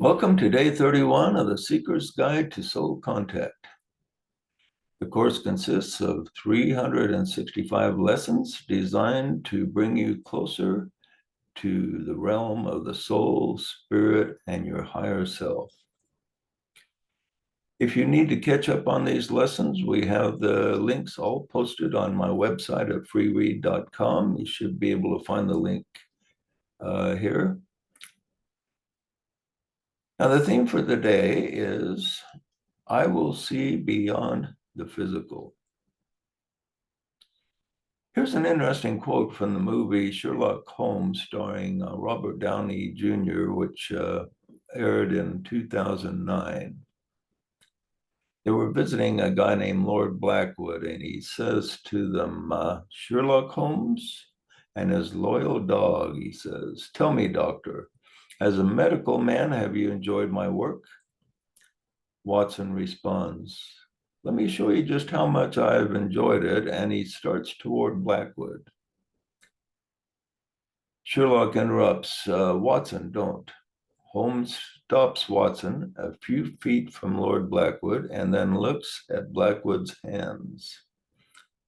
Welcome to day 31 of the Seeker's Guide to Soul Contact. The course consists of 365 lessons designed to bring you closer to the realm of the soul, spirit, and your higher self. If you need to catch up on these lessons, we have the links all posted on my website at freeread.com. You should be able to find the link here. Now, the theme for the day is I will see beyond the physical. Here's an interesting quote from the movie Sherlock Holmes, starring Robert Downey Jr., which aired in 2009. They were visiting a guy named Lord Blackwood, and he says to them, Sherlock Holmes and his loyal dog, he says, "Tell me, doctor, as a medical man, have you enjoyed my work?" Watson responds, "Let me show you just how much I've enjoyed it," and he starts toward Blackwood. Sherlock interrupts, "Watson, don't." Holmes stops Watson a few feet from Lord Blackwood and then looks at Blackwood's hands.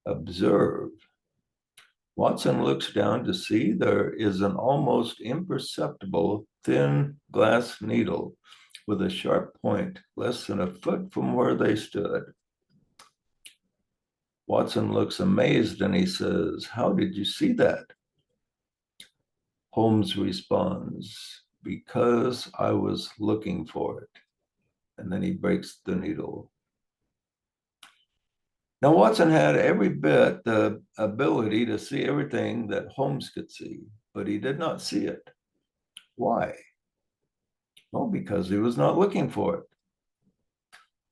"Observe." Watson looks down to see there is an almost imperceptible thin glass needle with a sharp point less than a foot from where they stood. Watson looks amazed and he says, "How did you see that?" Holmes responds, "Because I was looking for it." And then he breaks the needle. Now, Watson had every bit the ability to see everything that Holmes could see, but he did not see it. Why? Well, because he was not looking for it.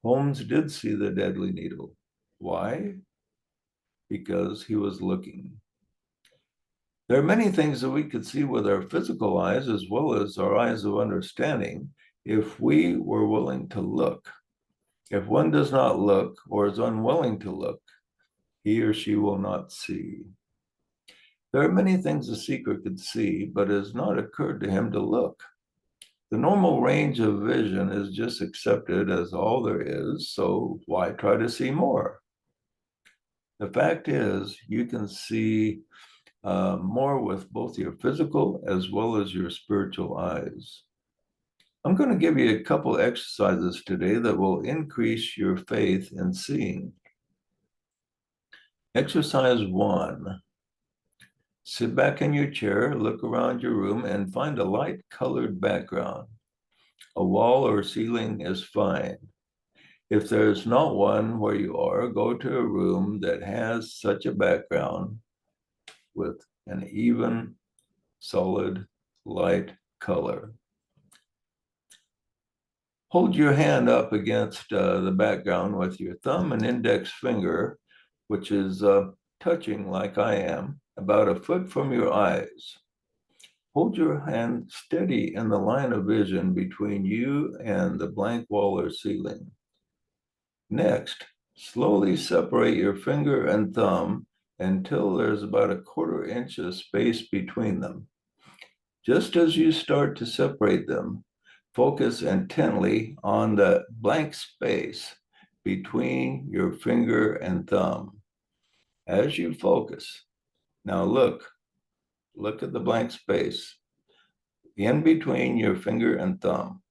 Holmes did see the deadly needle. Why? Because he was looking. There are many things that we could see with our physical eyes as well as our eyes of understanding if we were willing to look. If one does not look or is unwilling to look, he or she will not see. There are many things a seeker could see, but it has not occurred to him to look. The normal range of vision is just accepted as all there is, so why try to see more? The fact is, you can see more with both your physical as well as your spiritual eyes. I'm going to give you a couple exercises today that will increase your faith in seeing. Exercise 1. Sit back in your chair, look around your room, and find a light-colored background. A wall or ceiling is fine. If there's not one where you are, go to a room that has such a background with an even, solid, light color. Hold your hand up against the background with your thumb and index finger, which is touching like I am, about a foot from your eyes. Hold your hand steady in the line of vision between you and the blank wall or ceiling. Next, slowly separate your finger and thumb until there's about a 1/4 inch of space between them. Just as you start to separate them, focus intently on the blank space between your finger and thumb. As you focus, now look at the blank space in between your finger and thumb.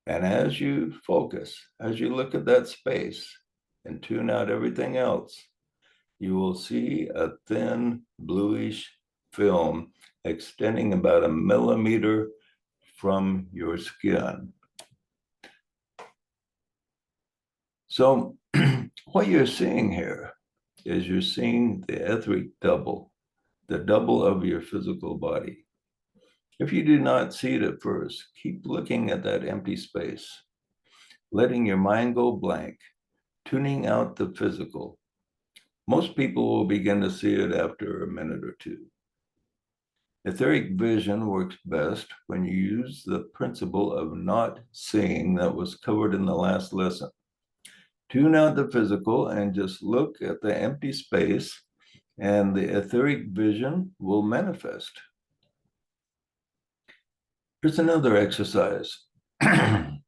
And as you focus, as you look at that space and tune out everything else, you will see a thin bluish film extending about 1 millimeter from your skin. So what you're seeing here is you're seeing the etheric double, the double of your physical body. If you do not see it at first, keep looking at that empty space, letting your mind go blank, tuning out the physical. Most people will begin to see it after a minute or two. Etheric vision works best when you use the principle of not seeing that was covered in the last lesson. Tune out the physical and just look at the empty space, and the etheric vision will manifest. Here's another exercise. Find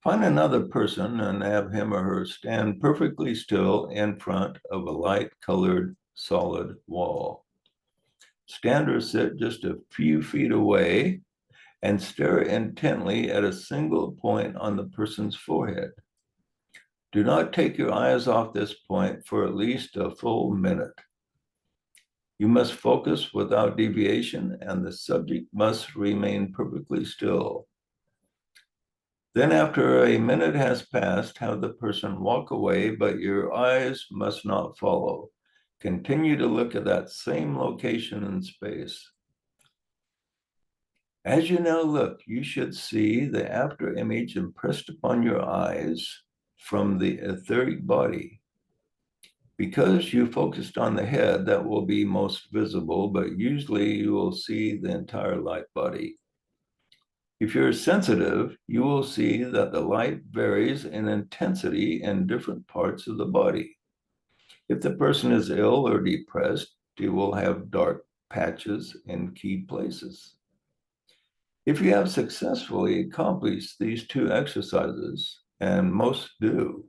another person and have him or her stand perfectly still in front of a light-colored solid wall. Stand or sit just a few feet away and stare intently at a single point on the person's forehead. Do not take your eyes off this point for at least a full minute. You must focus without deviation, and the subject must remain perfectly still. Then, after a minute has passed, have the person walk away, but your eyes must not follow. Continue to look at that same location in space. As you now look, you should see the after image impressed upon your eyes from the etheric body. Because you focused on the head, that will be most visible, but usually you will see the entire light body. If you're sensitive, you will see that the light varies in intensity in different parts of the body. If the person is ill or depressed, they will have dark patches in key places. If you have successfully accomplished these two exercises, and most do,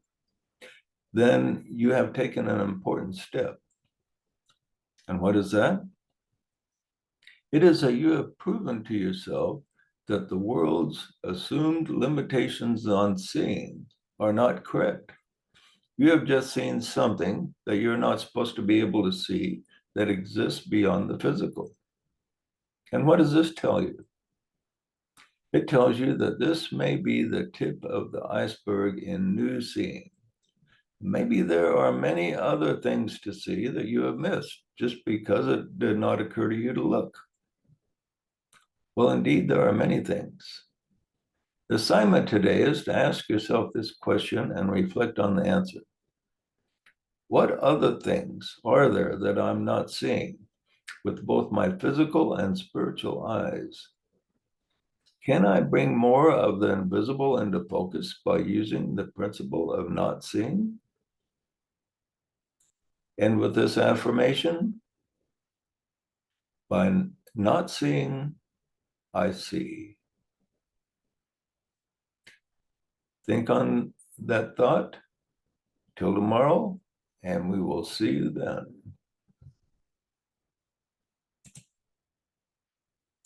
then you have taken an important step. And what is that? It is that you have proven to yourself that the world's assumed limitations on seeing are not correct. You have just seen something that you're not supposed to be able to see that exists beyond the physical. And what does this tell you? It tells you that this may be the tip of the iceberg in new seeing. Maybe there are many other things to see that you have missed just because it did not occur to you to look. Well, indeed, there are many things. The assignment today is to ask yourself this question and reflect on the answer. What other things are there that I'm not seeing with both my physical and spiritual eyes? Can I bring more of the invisible into focus by using the principle of not seeing? And with this affirmation, by not seeing, I see. Think on that thought till tomorrow, and we will see you then.